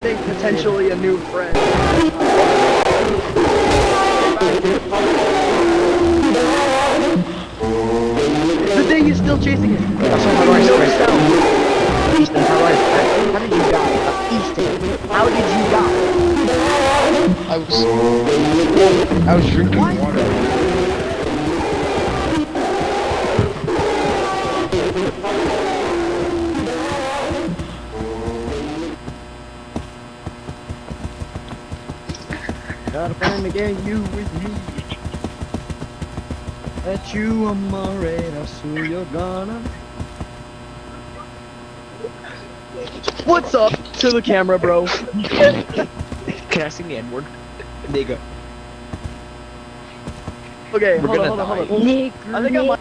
think potentially a new friend. The thing is still chasing it. Also, how do I strike down? Easton, how did you die? Easton, how did you die? I was drinking water. Got a plan to get you with me. That you are my radar, so you're gonna. What's up to the camera, bro? Can I sing the N-word? Nigga. Okay, We're hold gonna on. die. I think I might.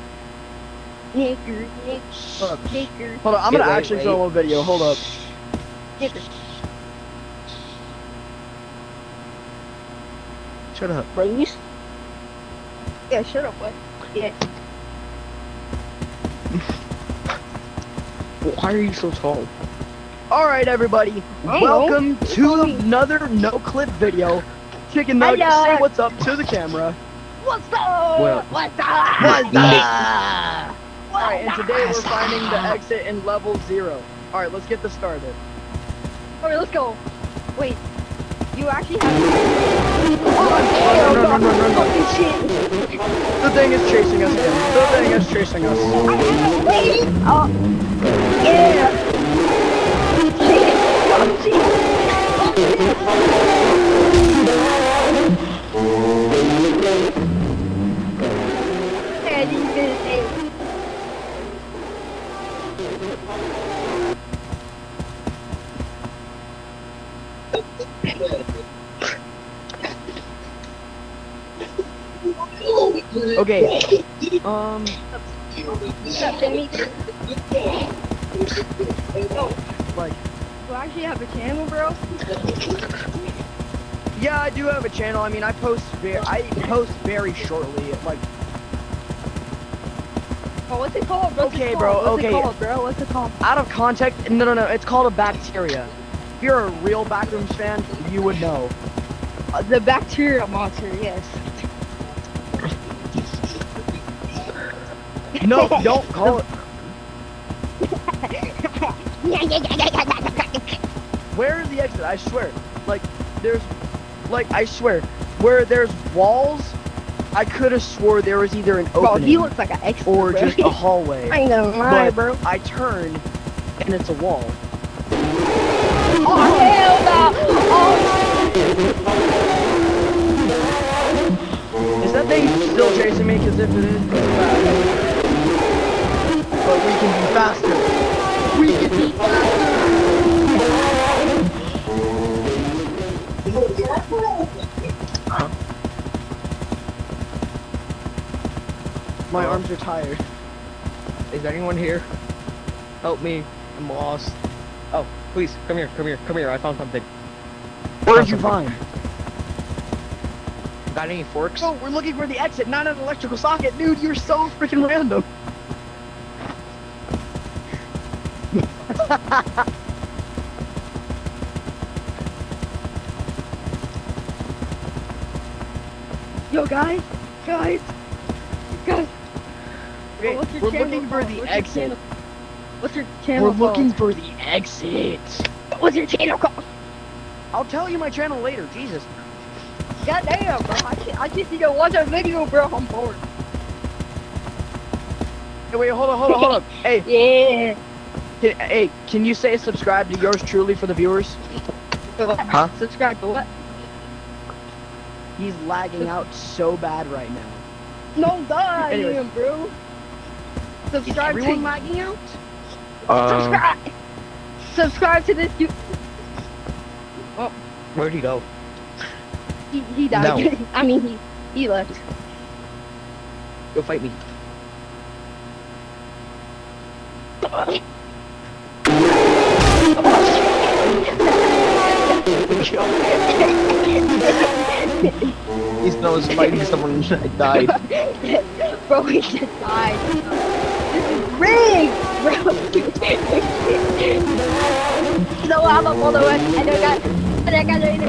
Hold on, I'm gonna actually film a video. Hold up. Shut up. Please? Yeah, shut up, what? Yeah. Why are you so tall? Alright, everybody. Welcome to another Noclip video. Chicken Nugget, Hello. say what's up to the camera. What's up? Well, What's up? What's up? Alright, and today we're finding the exit in level 0. Alright, let's get this started. Alright, let's go. Wait, you actually have No. fucking shit. The thing is chasing us again. The thing is chasing us. Wait. Oh. Yeah. Shit. Oh, shit. Okay. Like, You actually have a channel, bro? yeah, I do have a channel. I mean, I post very shortly. Like, Oh, what's it called? What's Okay, it called? bro, What's okay. it called, bro? What's it called? out of context. No. It's called a bacteria. If you're a real Backrooms fan, you would know. The bacteria monster, yes. No, don't call it. Where is the exit? I swear. Like, I swear, where there's walls, I could have swore there was either an Bro, opening he looks like an expert, or bro. just a hallway. I ain't gonna lie, But bro. I turn, and it's a wall. Oh, hell no! Oh, Is that thing still chasing me? Because if it is, it's fast. But we can be faster. We can be faster. My arms are tired. Is anyone here? Help me. I'm lost. Oh, please, come here. I found something. What did you find? Got any forks? Oh, we're looking for the exit, not an electrical socket. Dude, you're so freaking random. yo, guys. Okay, What's your we're channel looking for called? the What's your exit. channel- What's your channel We're called? looking for the exit. What's your channel called? I'll tell you my channel later. Jesus. God damn, bro. I just need to watch a video, bro. I'm bored. Hey, wait, hold on. Hey, Yeah. can you say subscribe to yours truly for the viewers? Huh? Subscribe to what? He's lagging out so bad right now. No, duh, I Anyways. am, bro. Subscribe Everyone to lagging out? subscribe. Subscribe to this. Where'd he go? He died. No. I mean, he left. Go fight me. He's was fighting someone that died. Bro, he just died. This is rigged. bro. So I'm a follower, and I got a video,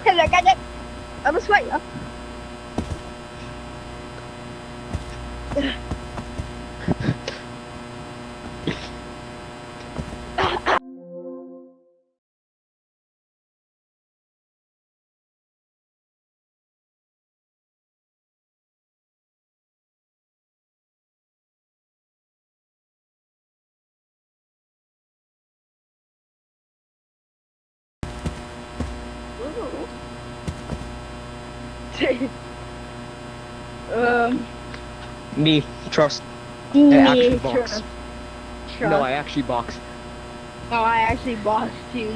and I got it. I'm a sweater. Me, trust. Me, actually box. trust. No, I actually box. Oh, I actually boxed too.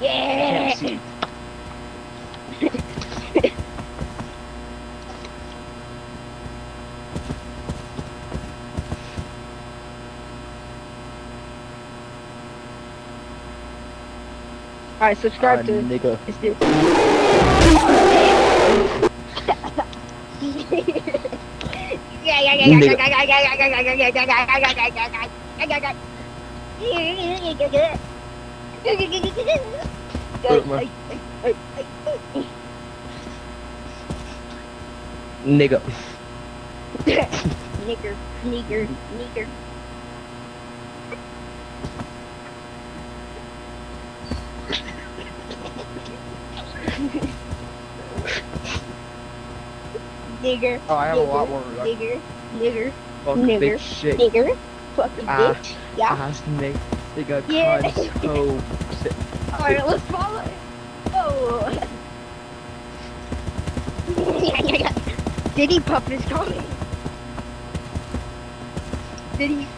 I Yeah. can't see. Alright, subscribe to Nigga. this dude. Nigga. Nigger. Nigger. Oh, I have a lot more. Nigger. Fuck Nigger. big shit. Nigger. Fucking Ah. bitch. Yeah. Ass Nick. They got Yeah. so sick. Alright, let's follow it. Oh. Diddy Puff is coming.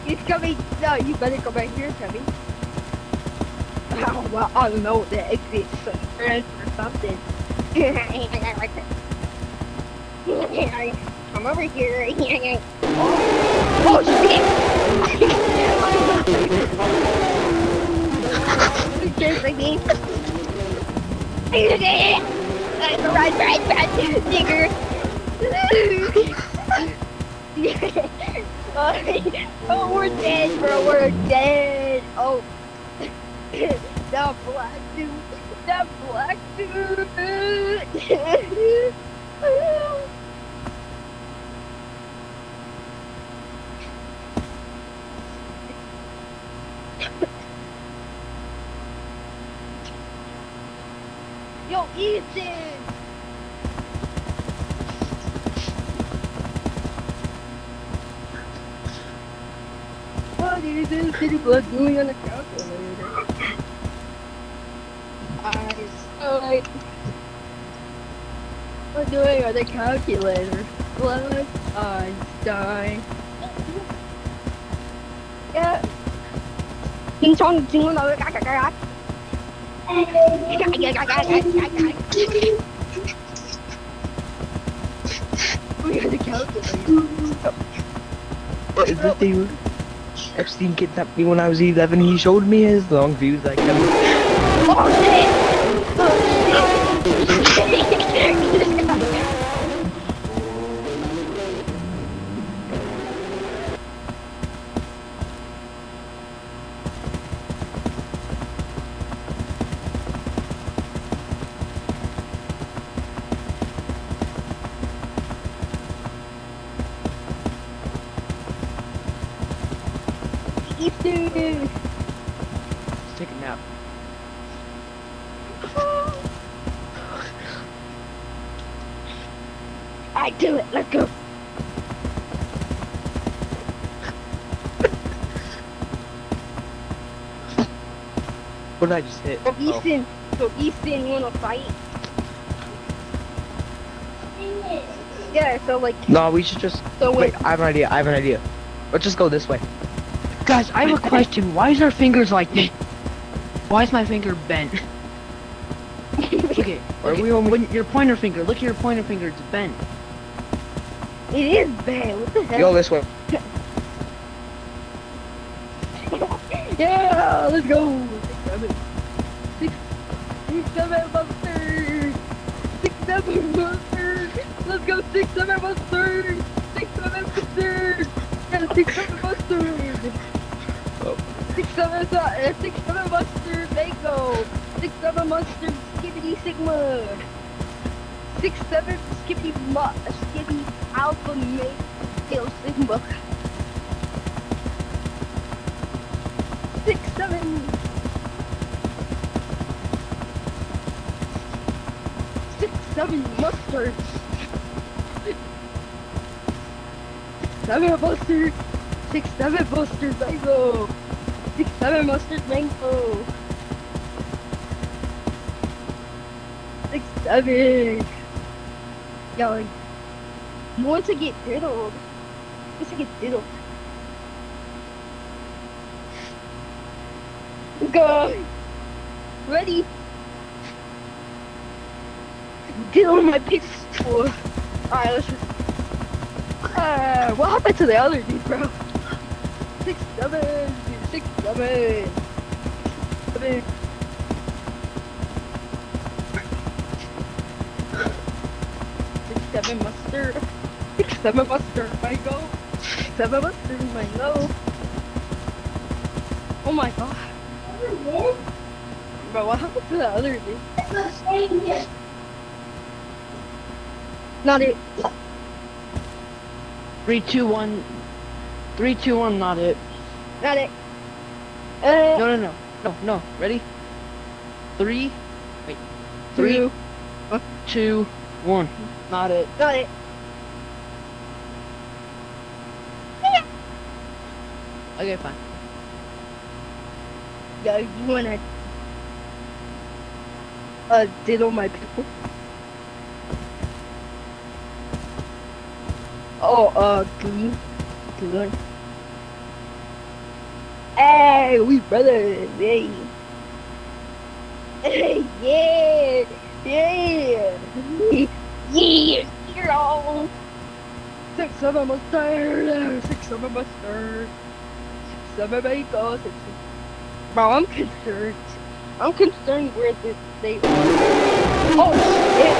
He's coming. No, you better come back here, Timmy. Oh, well, I don't know. The exit or something. Come over here. Oh shit! Just like me. Run, nigger. Oh, we're dead, bro. We're dead. Oh, the black dude. The black dude. Yo, Ethan! What is this city blood doing on the calculator? Alright. What doing on the calculator? Blood, Einstein. Yeah. Ding chong, ding chong, we got the calculator. What is this dude? Epstein kidnapped me when I was 11. He showed me his long views like him. Oh shit! Oh shit! Easton! Let's take a nap. Alright, do it. Let's go. What did I just hit? So Easton, you wanna fight? Yeah, so like, No, we should just. so Wait, I have an idea. Let's just go this way. Guys, I have a question. Why is our fingers like this? Why is my finger bent? Okay, Are we on? when your pointer finger, look at your pointer finger, it's bent. it is bad. What the hell? Go this way. Yeah, let's go. 6, 7 monsters. 6, 7 monsters. Let's go 6, 7 monsters. 6, 7 monsters. 6-7 mustard. Oh. 6-7 mustard mango. 6-7 mustard skibbity sigma. 6-7 skibbity alpha male sigma. 6-7. 6-7 mustard. 6-7 mustard. 6-7 mustard mango. 6-7 mustard mango. 6-7. Yo, you want to get diddled. Let's get diddled. Go. Ready. Diddle my pistol. Alright, let's just. What happened to the other dude, bro? 6-7. 6-7. 6-7. 6-7 mustard. 6-7 mustard mango. 6-7 mustard mango. Oh my god. Bro, what happened to the other dude? Not it. 3, 2, 1. 3, 2, 1. Not it. Not it. No. Ready? 3. Wait. 3, 2, 1. Not it. Not it. Okay, fine. Yo, you wanna diddle my people? Oh, good. Hey, we brothers, hey. Hey, yeah. You're all 6-7 mustard, 6-7 mustard, 6-7 bacon, 6-7. Bro, I'm concerned. I'm concerned where they are. Oh shit!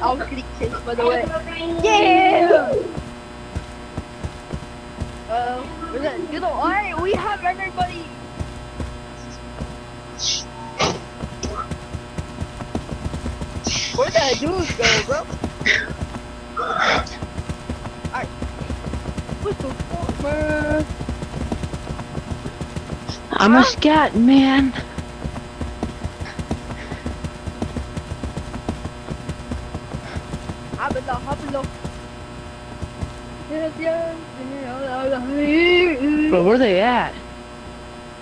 I'm getting chased, by the way. Yeah! Where's that diddle? Alright, we have everybody! Where'd that dude go, bro? Alright. What the fuck, man? I'm a scat man. Hablo. But where they at?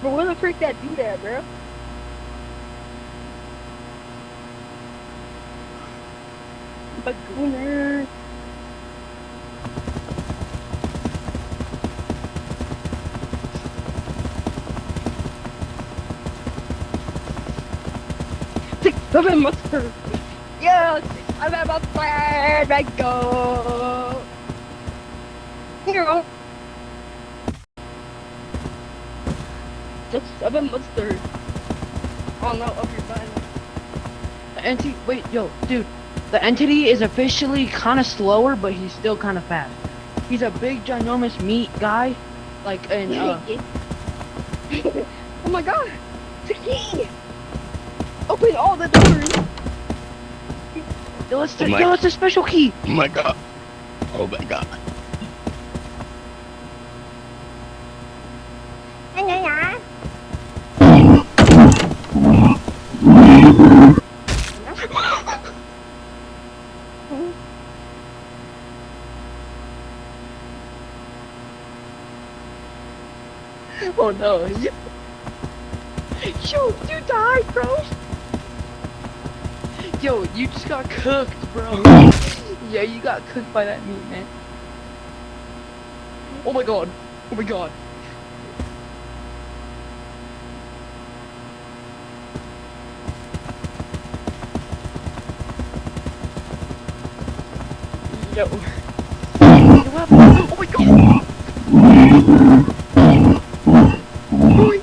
Bro, where the frick that dude at, bro? Bagooner. Six-7 mustard. Yes, I'm at my third. Let's go. Here. 6-7 mustard. Oh no, okay, fine. Wait, yo, dude. The entity is officially kind of slower, but he's still kind of fast. He's a big, ginormous meat guy. Like, and, oh my god. It's a key. Open all the doors. Yo, it's a special key. Oh my god. Oh my god. Oh no. Yo, you died, bro. Yo, you just got cooked, bro. Yeah, you got cooked by that meat, man. Oh my god. Oh my god. Yo. What happened? Oh my god! Oh my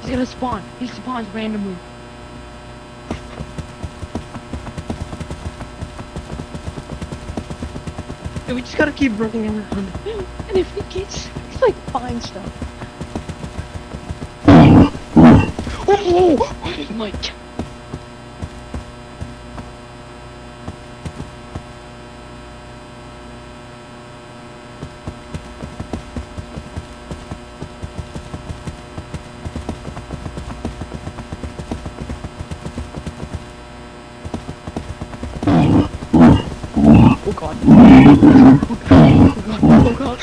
He's gonna spawn. He spawns randomly. And we just gotta keep running around. And if he gets, he's like find stuff. Oh my god. Oh god. Oh god. Oh god.